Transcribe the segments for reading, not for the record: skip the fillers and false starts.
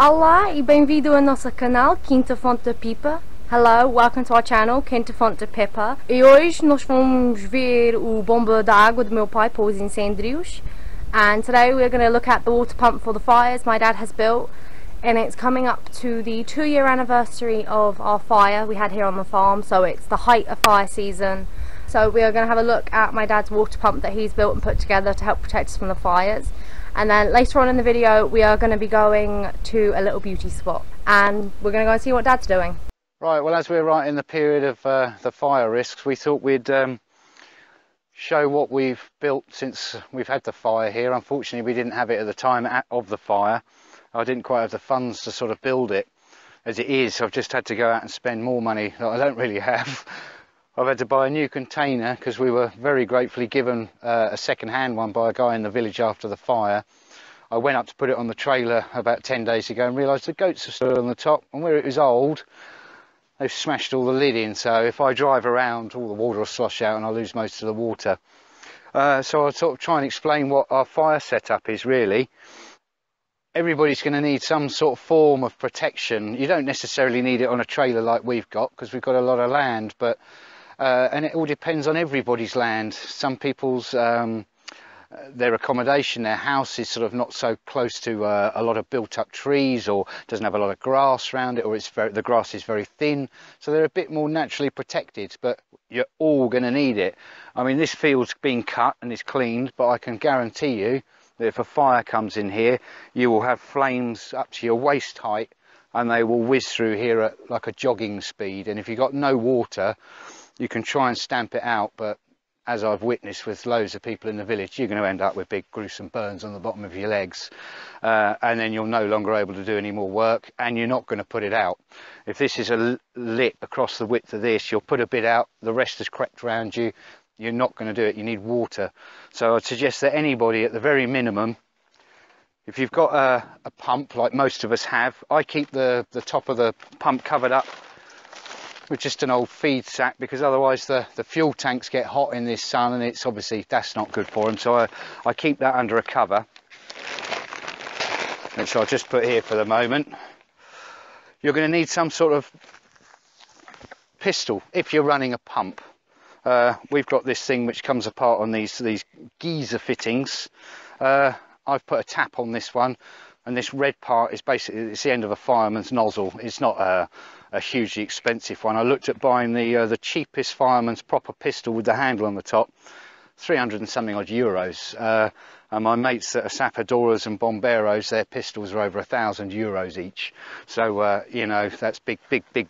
Olá e bem-vindo ao nosso canal Quinta, Fonte, Pipa. Hello, welcome to our channel Quinta, Fonte, Pipa. E hoje nós vamos ver o bomba da água do meu pai para os incêndios. And today we're going to look at the water pump for the fires my dad has built. And it's coming up to the 2-year anniversary of our fire we had here on the farm. So it's the height of fire season. So we are going to have a look at my dad's water pump that he's built and put together to help protect us from the fires. And then later on in the video we are going to be going to a little beauty spot and we're going to go and see what Dad's doing. Right, well, as we're right in the period of the fire risks, we thought we'd show what we've built since we've had the fire here. Unfortunately we didn't have it at the time of the fire. I didn't quite have the funds to sort of build it. As it is, I've just had to go out and spend more money that I don't really have. I've had to buy a new container because we were very gratefully given a second-hand one by a guy in the village after the fire. I went up to put it on the trailer about 10 days ago and realised the goats are still on the top, and where it was old they've smashed all the lid in, so if I drive around all the water will slosh out and I'll lose most of the water. So I'll sort of try and explain what our fire setup is really. Everybody's going to need some sort of form of protection. You don't necessarily need it on a trailer like we've got because we've got a lot of land, but and it all depends on everybody's land. Some people's their accommodation, their house is sort of not so close to a lot of built up trees, or doesn't have a lot of grass around it, or the grass is very thin, so they're a bit more naturally protected, but you're all going to need it. I mean, this field's been cut and is cleaned, but I can guarantee you that if a fire comes in here, you will have flames up to your waist height and they will whiz through here at like a jogging speed. And if you've got no water, you can try and stamp it out, but as I've witnessed with loads of people in the village, you're going to end up with big gruesome burns on the bottom of your legs, and then you're no longer able to do any more work, and you're not going to put it out. If this is a lit across the width of this, you'll put a bit out, the rest has crept around you, you're not going to do it. You need water. So I'd suggest that anybody, at the very minimum, if you've got a pump like most of us have, I keep the top of the pump covered up with just an old feed sack, because otherwise the fuel tanks get hot in this sun and it's obviously, that's not good for them. So I keep that under a cover, which I'll just put here for the moment. You're going to need some sort of pistol if you're running a pump. We've got this thing which comes apart on these geyser fittings. I've put a tap on this one, and this red part is basically, it's the end of a fireman's nozzle. It's not a hugely expensive one. I looked at buying the cheapest fireman's proper pistol with the handle on the top, 300 and something odd euros. And my mates that are Sapadoras and Bomberos, their pistols are over 1,000 euros each. So you know, that's big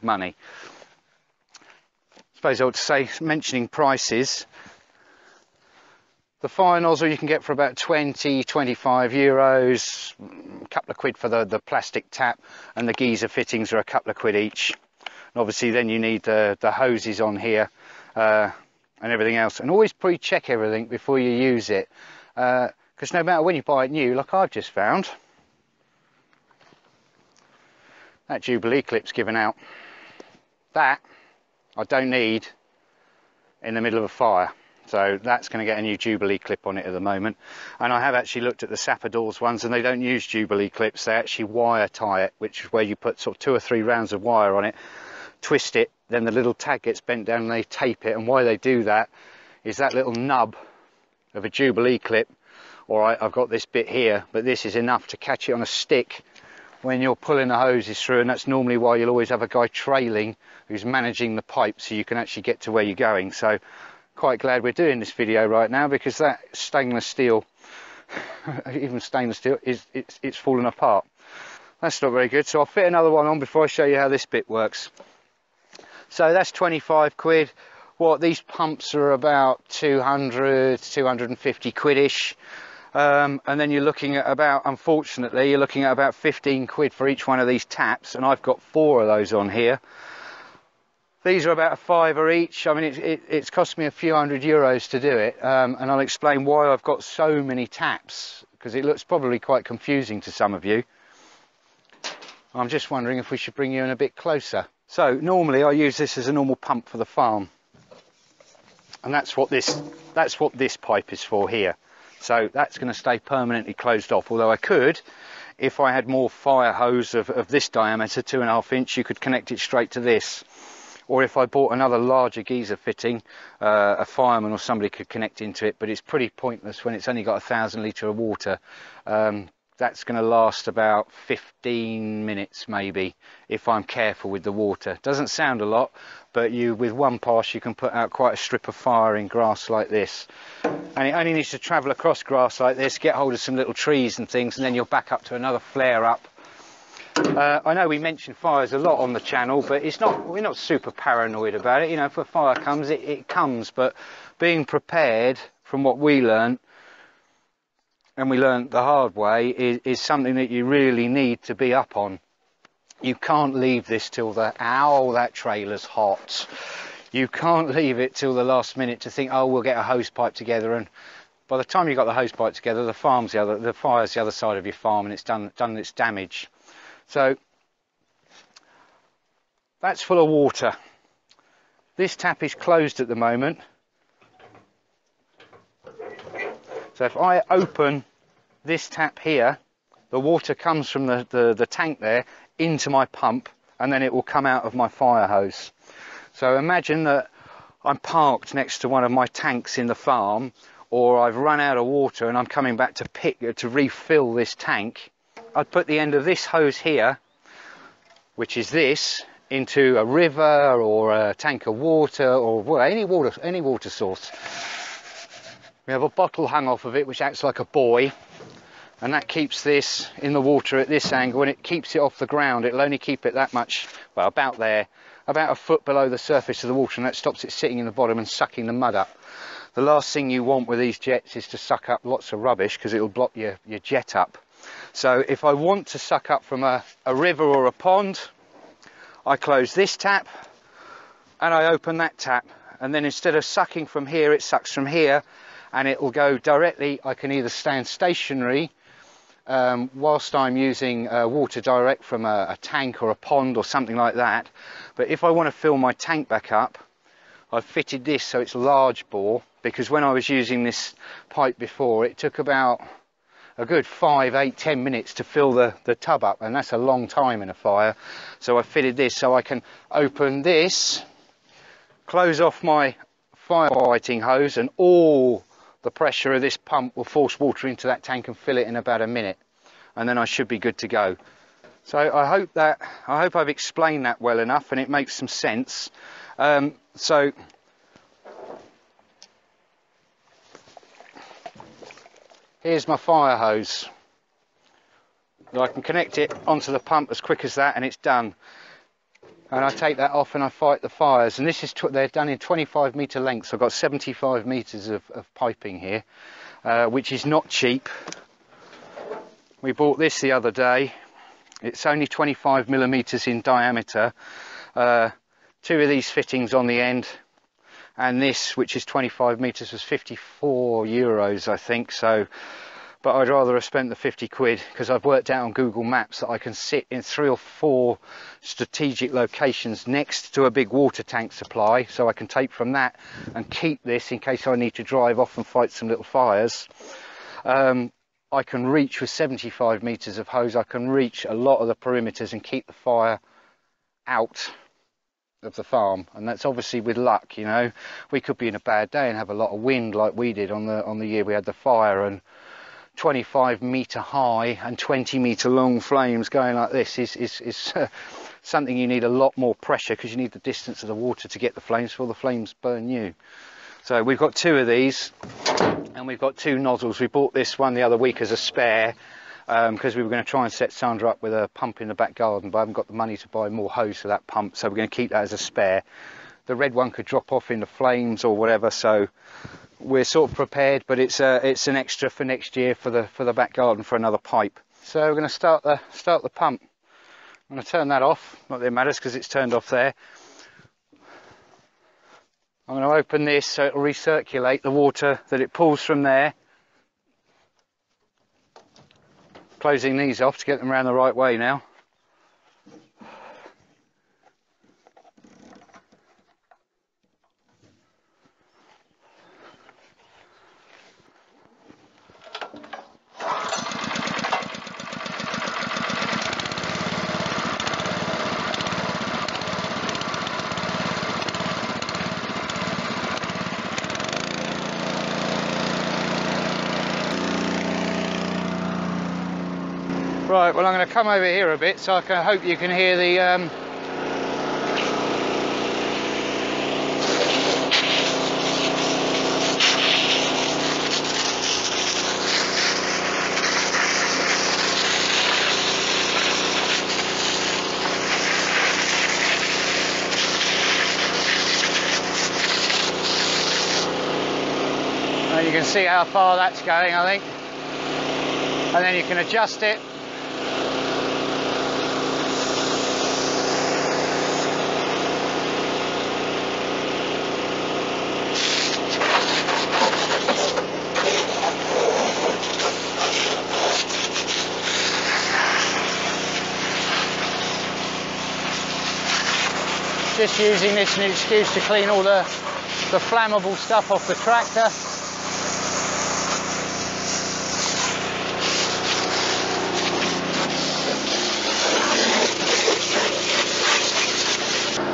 money. I suppose I would say, mentioning prices, the fire nozzle you can get for about 20, 25 euros, a couple of quid for the plastic tap, and the geyser fittings are a couple of quid each. And obviously then you need the hoses on here and everything else. And always pre-check everything before you use it, because no matter when you buy it new, like I've just found, that Jubilee clip's given out. That I don't need in the middle of a fire. So that's going to get a new Jubilee clip on it at the moment. And I have actually looked at the Sapadors ones, and they don't use Jubilee clips. They actually wire tie it, which is where you put sort of 2 or 3 rounds of wire on it, twist it, then the little tag gets bent down and they tape it. And why they do that is that little nub of a Jubilee clip, all right, I've got this bit here, but this is enough to catch it on a stick when you're pulling the hoses through, and that's normally why you'll always have a guy trailing who's managing the pipe so you can actually get to where you're going. So quite glad we're doing this video right now, because that stainless steel, even stainless steel, it's falling apart. That's not very good. So I'll fit another one on before I show you how this bit works. So that's 25 quid. What, these pumps are about 200, 250 quid-ish. And then you're looking at about, unfortunately, you're looking at about 15 quid for each one of these taps, and I've got 4 of those on here. These are about a £5 each. I mean, it's cost me a few €100 to do it, and I'll explain why I've got so many taps, because it looks probably quite confusing to some of you. I'm just wondering if we should bring you in a bit closer. So normally I use this as a normal pump for the farm, and that's what this pipe is for here. So that's going to stay permanently closed off, although I could, if I had more fire hose of this diameter, 2.5 inch, you could connect it straight to this. Or if I bought another larger geyser fitting, a fireman or somebody could connect into it, but it's pretty pointless when it's only got 1,000 litre of water. That's going to last about 15 minutes maybe, if I'm careful with the water. Doesn't sound a lot, but with one pass you can put out quite a strip of fire in grass like this. And it only needs to travel across grass like this, get hold of some little trees and things, and then you're back up to another flare up. I know we mention fires a lot on the channel, but we're not super paranoid about it. You know, if a fire comes, it comes, but being prepared, from what we learned, and we learned the hard way, is something that you really need to be up on. You can't leave this till that trailer's hot. You can't leave it till the last minute to think, oh, we'll get a hose pipe together, and by the time you've got the hose pipe together, the fire's the other side of your farm, and it's done its damage. So that's full of water. This tap is closed at the moment. So if I open this tap here, the water comes from the tank there into my pump, and then it will come out of my fire hose. So imagine that I'm parked next to one of my tanks in the farm, or I've run out of water and I'm coming back to refill this tank. I'd put the end of this hose here, which is this, into a river or a tank of water, or any water source. We have a bottle hung off of it which acts like a buoy, and that keeps this in the water at this angle, and it keeps it off the ground. It'll only keep it that much, well, about there, about a foot below the surface of the water, and that stops it sitting in the bottom and sucking the mud up. The last thing you want with these jets is to suck up lots of rubbish, because it'll block your jet up. So if I want to suck up from a river or a pond, I close this tap and I open that tap, and then instead of sucking from here, it sucks from here, and it will go directly. I can either stand stationary whilst I'm using water direct from a tank or a pond or something like that, but if I want to fill my tank back up, I've fitted this so it's large bore, because when I was using this pipe before, it took about a good 5, 8, 10 minutes to fill the tub up, and that's a long time in a fire. So I fitted this so I can open this, close off my firefighting hose, and all the pressure of this pump will force water into that tank and fill it in about a minute, and then I should be good to go. So I hope I've explained that well enough and it makes some sense. So here's my fire hose. I can connect it onto the pump as quick as that, and it's done. And I take that off and I fight the fires. And this is they're done in 25 metre lengths. I've got 75 metres of piping here, which is not cheap. We bought this the other day. It's only 25 millimetres in diameter. 2 of these fittings on the end, and this, which is 25 metres, was 54 euros, I think. So, but I'd rather have spent the 50 quid, because I've worked out on Google Maps that I can sit in 3 or 4 strategic locations next to a big water tank supply, so I can take from that and keep this in case I need to drive off and fight some little fires. I can reach, with 75 metres of hose, I can reach a lot of the perimeters and keep the fire out of the farm. And that's obviously with luck, you know. We could be in a bad day and have a lot of wind like we did on the year we had the fire, and 25 metre high and 20 metre long flames going like this is something you need a lot more pressure, because you need the distance of the water to get the flames before the flames burn you. So we've got 2 of these, and we've got 2 nozzles. We bought this one the other week as a spare, because we were going to try and set Sandra up with a pump in the back garden, but I haven't got the money to buy more hose for that pump, so we're going to keep that as a spare. The red one could drop off in the flames or whatever, so we're sort of prepared, but it's an extra for next year for the back garden for another pipe. So we're going to start the pump. I'm going to turn that off, not that it matters because it's turned off there. I'm going to open this so it will recirculate the water that it pulls from there. Closing these off to get them around the right way now. Right, well I'm going to come over here a bit so I can hope you can hear the and you can see how far that's going, I think, and then you can adjust it. Just using this as an excuse to clean all the flammable stuff off the tractor.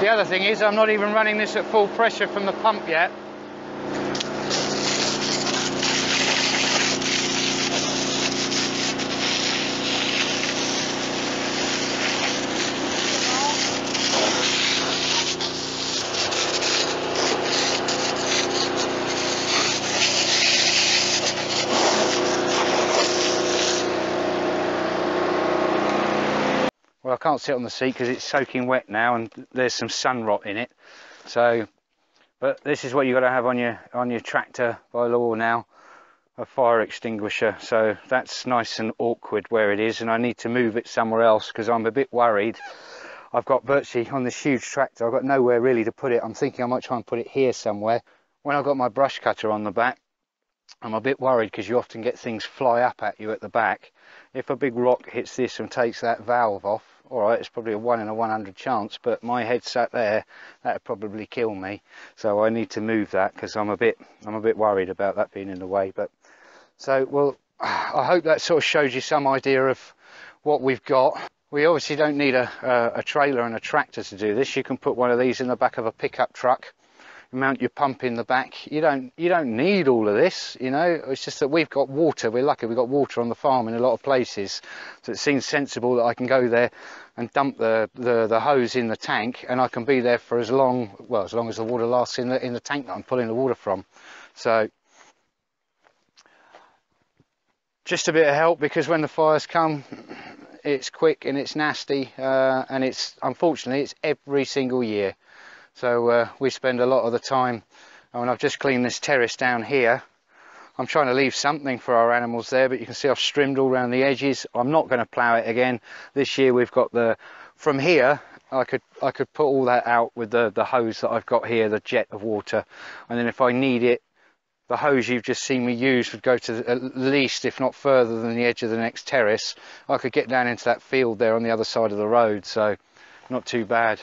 The other thing is I'm not even running this at full pressure from the pump yet. Well, I can't sit on the seat because it's soaking wet now and there's some sun rot in it. So, but this is what you've got to have on your tractor by law now, a fire extinguisher. So that's nice and awkward where it is, and I need to move it somewhere else because I'm a bit worried. I've got virtually on this huge tractor, I've got nowhere really to put it. I'm thinking I might try and put it here somewhere. When I've got my brush cutter on the back, I'm a bit worried because you often get things fly up at you at the back. If a big rock hits this and takes that valve off, alright, it's probably a 1 in a 100 chance, but my head sat there, that would probably kill me. So I need to move that because I'm a bit worried about that being in the way. But so, well, I hope that sort of shows you some idea of what we've got. We obviously don't need a trailer and a tractor to do this. You can put one of these in the back of a pickup truck, mount your pump in the back. You don't need all of this, you know. It's just that we've got water. We're lucky we've got water on the farm in a lot of places, so it seems sensible that I can go there and dump the hose in the tank, and I can be there for as long as the water lasts in the tank that I'm pulling the water from. So just a bit of help, because when the fires come, it's quick and it's nasty, and it's unfortunately it's every single year. So we spend a lot of the time, and I've just cleaned this terrace down here. I'm trying to leave something for our animals there, but you can see I've trimmed all around the edges. I'm not going to plough it again. This year we've got from here, I could put all that out with the hose that I've got here, the jet of water. And then if I need it, the hose you've just seen me use would go to at least, if not further than the edge of the next terrace. I could get down into that field there on the other side of the road, so not too bad.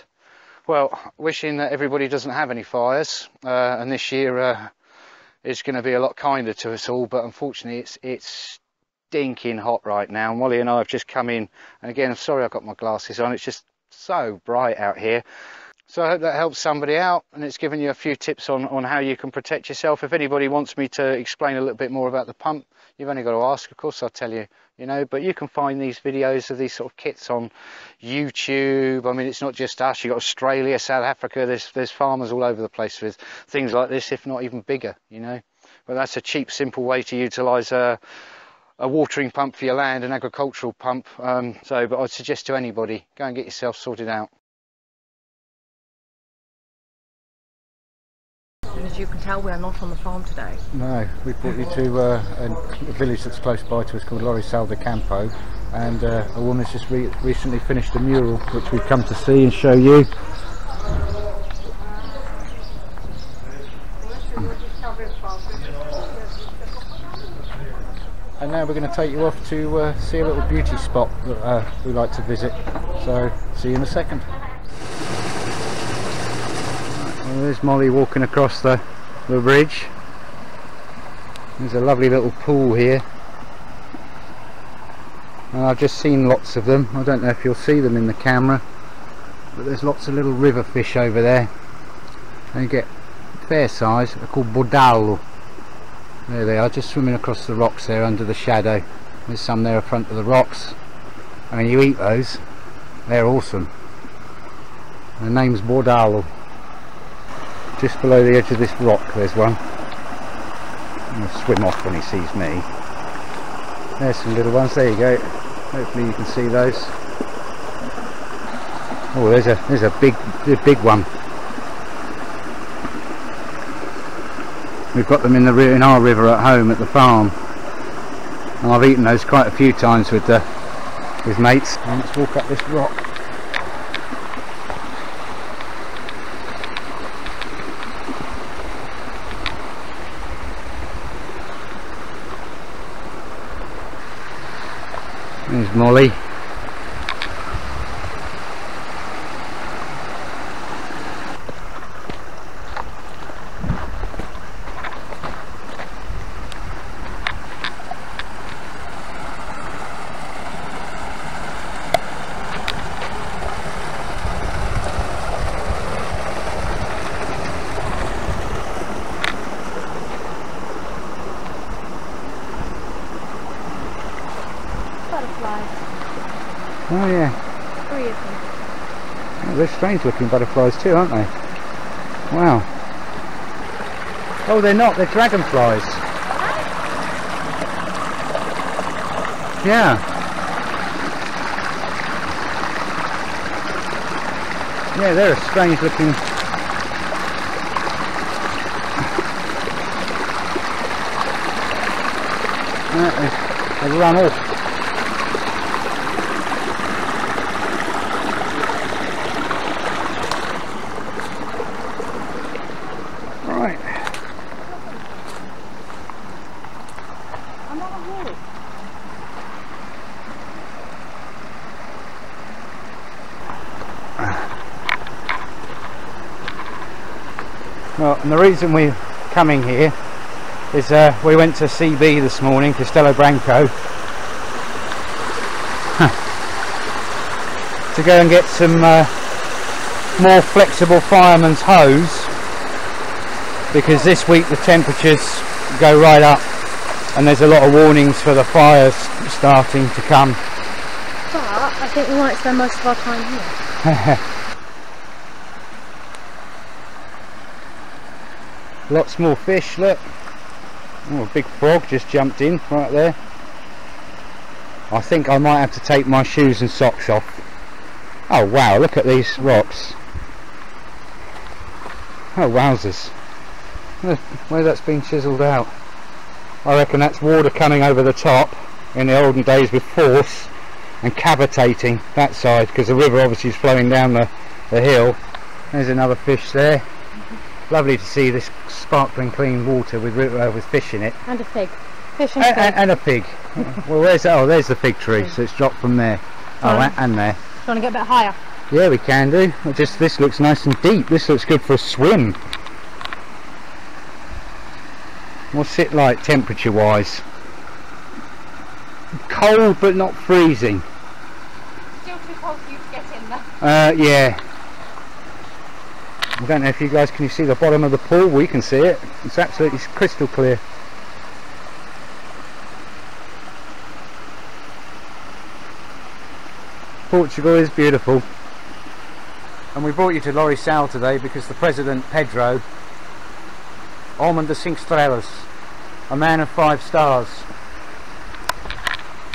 Well, wishing that everybody doesn't have any fires, and this year is going to be a lot kinder to us all, but unfortunately it's stinking hot right now. Molly and I have just come in, and again, I'm sorry I've got my glasses on, it's just so bright out here. So I hope that helps somebody out, and it's given you a few tips on how you can protect yourself. If anybody wants me to explain a little bit more about the pump, you've only got to ask, of course I'll tell you, you know, but you can find these videos of these sort of kits on YouTube. I mean, it's not just us, you've got Australia, South Africa, there's farmers all over the place with things like this, if not even bigger, you know. But that's a cheap, simple way to utilise a watering pump for your land, an agricultural pump. But I'd suggest to anybody, go and get yourself sorted out. As you can tell, we are not on the farm today. No, we brought you to a village that's close by to us called Lorisal de Campo, and a woman's just recently finished a mural which we've come to see and show you. And now we're going to take you off to see a little beauty spot that we like to visit, so see you in a second. Well, there's Molly walking across the bridge. There's a lovely little pool here, and I've just seen lots of them. I don't know if you'll see them in the camera, but there's lots of little river fish over there. They get fair size. They're called bordalo. There they are, just swimming across the rocks there under the shadow. There's some there in front of the rocks. and you eat those. They're awesome. The name's Bordalo. Just below the edge of this rock there's one. He'll swim off when he sees me. There's some little ones, there you go. Hopefully you can see those. Oh, there's a big one. We've got them in our river at home at the farm. And I've eaten those quite a few times with mates. And let's walk up this rock. There's Molly. Oh yeah. 3 of them. Oh, they're strange looking butterflies too, aren't they? Wow. Oh, they're not, they're dragonflies. Yeah. Yeah, they're a strange looking... They've run off. Right. Well, and the reason we're coming here is we went to CB this morning, Castelo Branco, to go and get some more flexible fireman's hose, because this week the temperatures go right up and there's a lot of warnings for the fires starting to come. But I think we might spend most of our time here. Lots more fish, look. Oh, a big frog just jumped in right there. I think I might have to take my shoes and socks off. Oh wow, look at these rocks. Oh wowzers. Look where that's been chiselled out. I reckon that's water coming over the top in the olden days with force and cavitating that side, because the river obviously is flowing down the hill. There's another fish there. Lovely to see this sparkling clean water with fish in it. And a pig. Fish and pig. And a pig. Well, where's that? Oh, there's the fig tree, so it's dropped from there. Oh, and there. Do you want to get a bit higher? Yeah, we can do. Just this looks nice and deep. This looks good for a swim. What's it like temperature wise? Cold but not freezing. Still too cold for you to get in there. Yeah. I don't know if you guys can see the bottom of the pool. We can see it. It's absolutely crystal clear. Portugal is beautiful. And we brought you to Lourissal today because the President Pedro, Homem de 5 Estrelas, a man of 5 stars.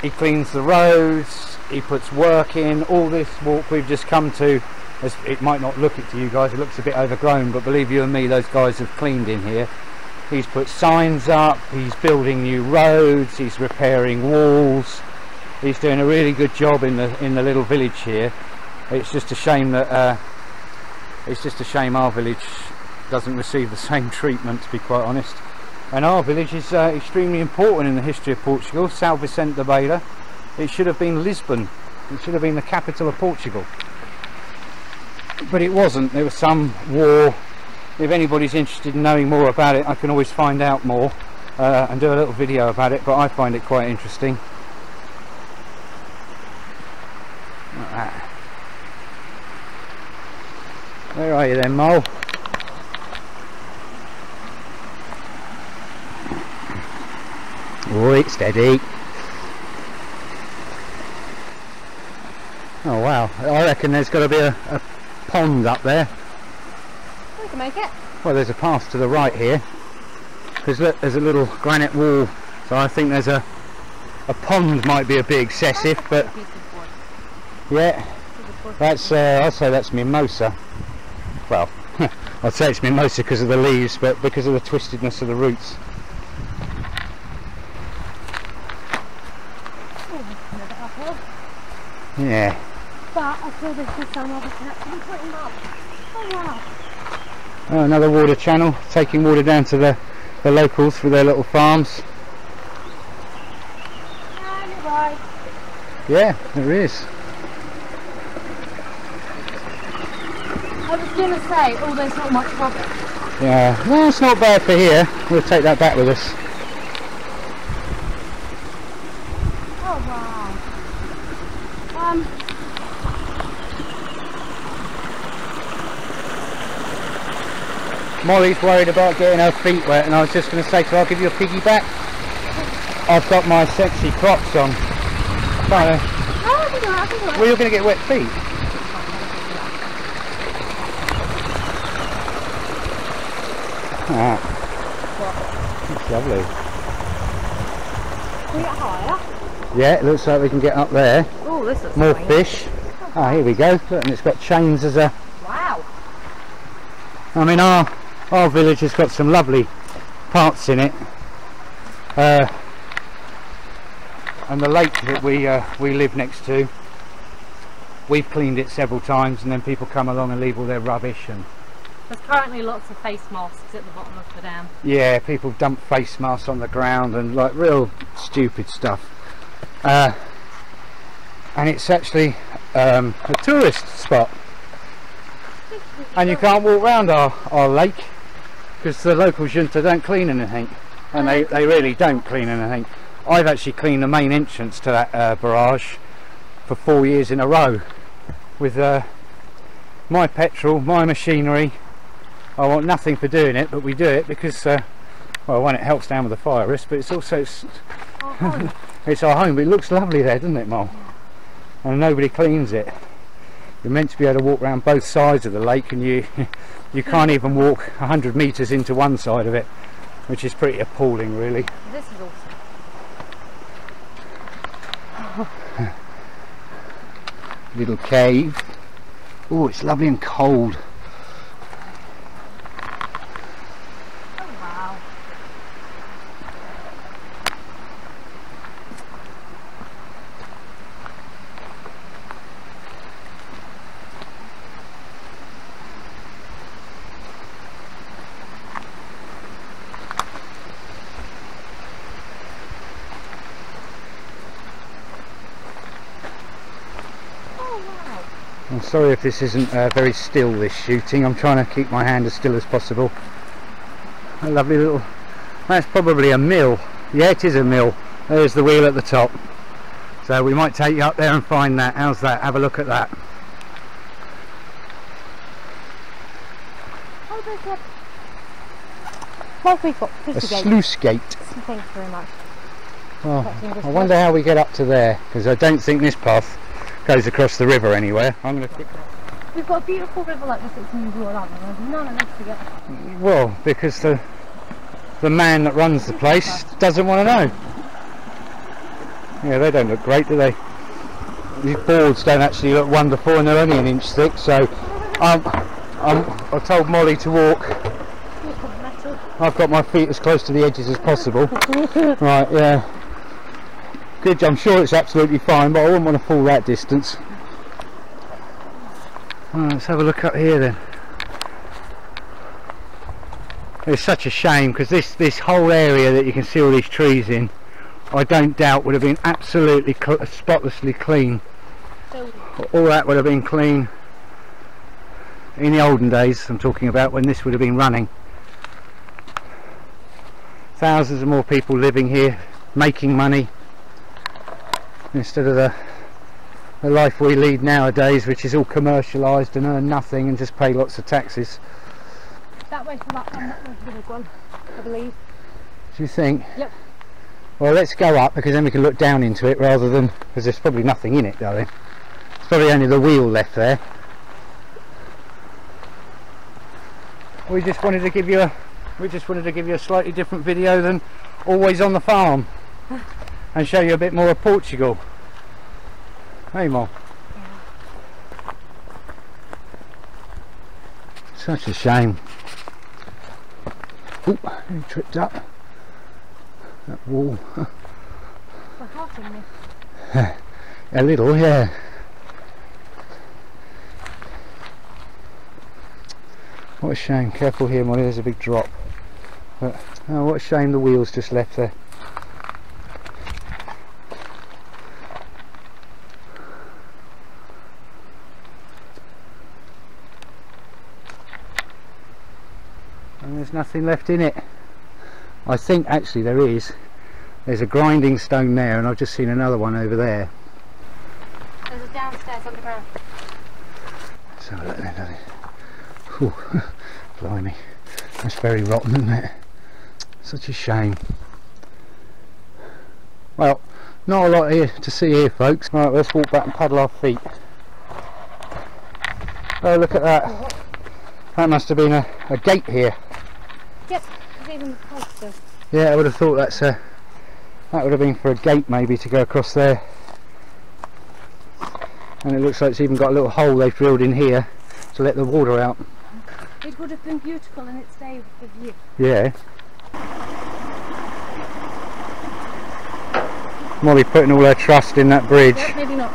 He cleans the roads, he puts work in. All this walk we've just come to, it might not look it to you guys, it looks a bit overgrown, but believe you and me, those guys have cleaned in here. He's put signs up, he's building new roads, he's repairing walls. He's doing a really good job in the little village here. It's just a shame that our village doesn't receive the same treatment, to be quite honest. And our village is extremely important in the history of Portugal. São Vicente da Beira. It should have been Lisbon. It should have been the capital of Portugal. But it wasn't. There was some war. If anybody's interested in knowing more about it, I can always find out more and do a little video about it, but I find it quite interesting. Where are you then, Mole? Right, steady. wow. I reckon there's got to be a pond up there. We can make it. Well, there's a path to the right here. Because look, there's a little granite wall. So I think there's a pond might be a bit excessive, but yeah, that's I'd say that's mimosa. Well, I'd say it's mimosa because of the leaves, but because of the twistedness of the roots. Yeah. But I feel this is some other cats to be putting up. Oh wow. Oh, another water channel, taking water down to the locals for their little farms. And you're right. Yeah, there is. I was going to say, oh, there's not much rubbish. Yeah, well, it's not bad for here. We'll take that back with us. Oh wow. Molly's worried about getting her feet wet, and I was just going to say to her, I'll give you a piggyback. I've got my sexy Crocs on. Well, you're going to get wet feet. Ah, that's lovely. Can we get higher? Yeah, it looks like we can get up there. Oh, this looks more nice. fish. Ah, here we go. Look, and it's got chains as a... Wow. I mean, our village has got some lovely parts in it. And the lake that we live next to, we've cleaned it several times, and then people come along and leave all their rubbish. And there's currently lots of face masks at the bottom of the dam. yeah, people dump face masks on the ground and like real stupid stuff. And it's actually a tourist spot, and you can't walk around our lake because the local junta don't clean anything, and they really don't clean anything. I've actually cleaned the main entrance to that barrage for 4 years in a row with my petrol, my machinery. I want nothing for doing it, but we do it because well, one, it helps down with the fire risk, but it's also Our home. it's our home. But it looks lovely there, doesn't it, Mol? And nobody cleans it. You're meant to be able to walk around both sides of the lake, and you can't even walk 100 metres into one side of it, which is pretty appalling, really. This is awesome. Little cave. Oh, it's lovely and cold. Oh wow. I'm sorry if this isn't very still, this shooting. I'm trying to keep my hand as still as possible. A lovely little... that's probably a mill. Yeah, it is a mill. There's the wheel at the top. So we might take you up there and find that. How's that? Have a look at that. Oh, there's a... well, we've got A Portuguese. sluice gate. Thanks very much. Oh, I wonder how we get up to there, because I don't think this path goes across the river anywhere. I'm going to... We've got a beautiful river like this that's in New Orleans, and none of this together. well, because the man that runs the place doesn't want to know. Yeah, they don't look great, do they? These boards don't actually look wonderful, and they're only an inch thick, so I told Molly to walk. I've got my feet as close to the edges as possible. Right, yeah. Good, I'm sure it's absolutely fine, but I wouldn't want to fall that distance. Right, let's have a look up here then. It's such a shame, because this whole area that you can see all these trees in, I don't doubt would have been absolutely spotlessly clean. All that would have been clean in the olden days, I'm talking about, when this would have been running. Thousands of more people living here, making money, instead of the life we lead nowadays, which is all commercialised and earn nothing and just pay lots of taxes. That way from that one, that one's the big one, I believe. Do you think? Yep. Well, let's go up, because then we can look down into it rather than, because there's probably nothing in it, darling. Probably only the wheel left there. We just wanted to give you a slightly different video than always on the farm, and show you a bit more of Portugal. Hey, Mom. Yeah. Such a shame. Oop, he tripped up that wall. A little, yeah. What a shame. Careful here, Molly, there's a big drop. But, oh, what a shame the wheel's just left there. And there's nothing left in it. I think actually there is. There's a grinding stone there, and I've just seen another one over there. There's a downstairs on the ground. Let's have a look then, does it? Whew, blimey, that's very rotten, isn't it? Such a shame. Well, not a lot here to see here, folks. Right, let's walk back and paddle our feet. Oh, look at that. That must have been a gate here. Yep, there's even the poster. Yeah, I would have thought that would have been for a gate maybe to go across there. And it looks like it's even got a little hole they've drilled in here to let the water out. It would have been beautiful in its day with the view. Yeah. Molly putting all her trust in that bridge. Well, maybe not.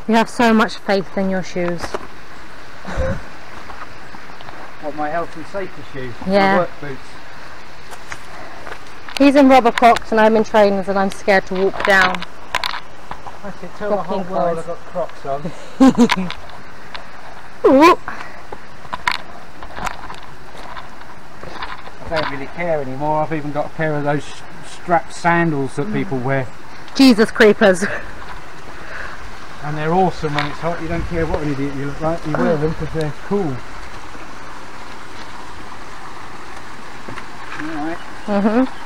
You have so much faith in your shoes. What, my health and safety shoes? Yeah. My work boots. He's in rubber Crocs and I'm in trainers, and I'm scared to walk down. I should tell the whole world I've got Crocs on. Ooh. I don't really care anymore. I've even got a pair of those strapped sandals that people wear. Jesus creepers. And they're awesome when it's hot. You don't care what an idiot you look like, you wear them because they're cool. Alright. Mm-hmm.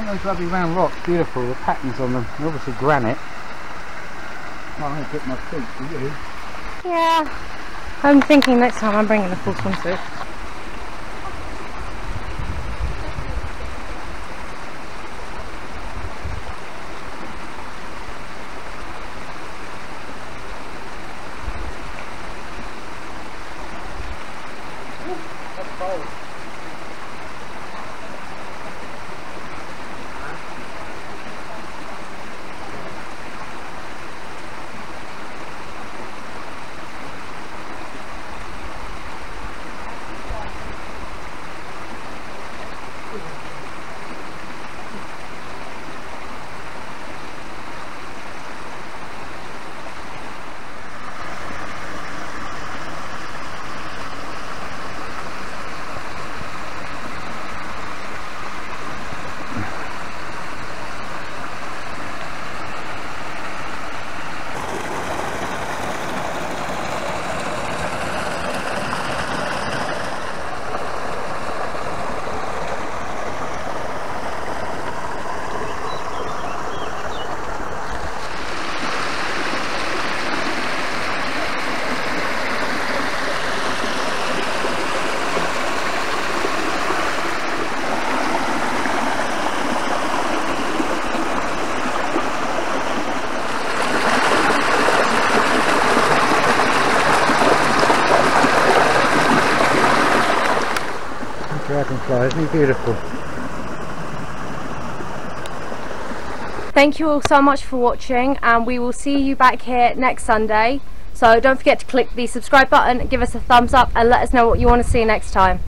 Those lovely round rocks, beautiful, the patterns on them, they're obviously granite. Well, I'm going to dip my feet, do you? Yeah, I'm thinking next time I'm bringing a full swimsuit. That's cold. dragonfly, isn't he beautiful? Thank you all so much for watching, and we will see you back here next Sunday. So don't forget to click the subscribe button, give us a thumbs up and let us know what you want to see next time.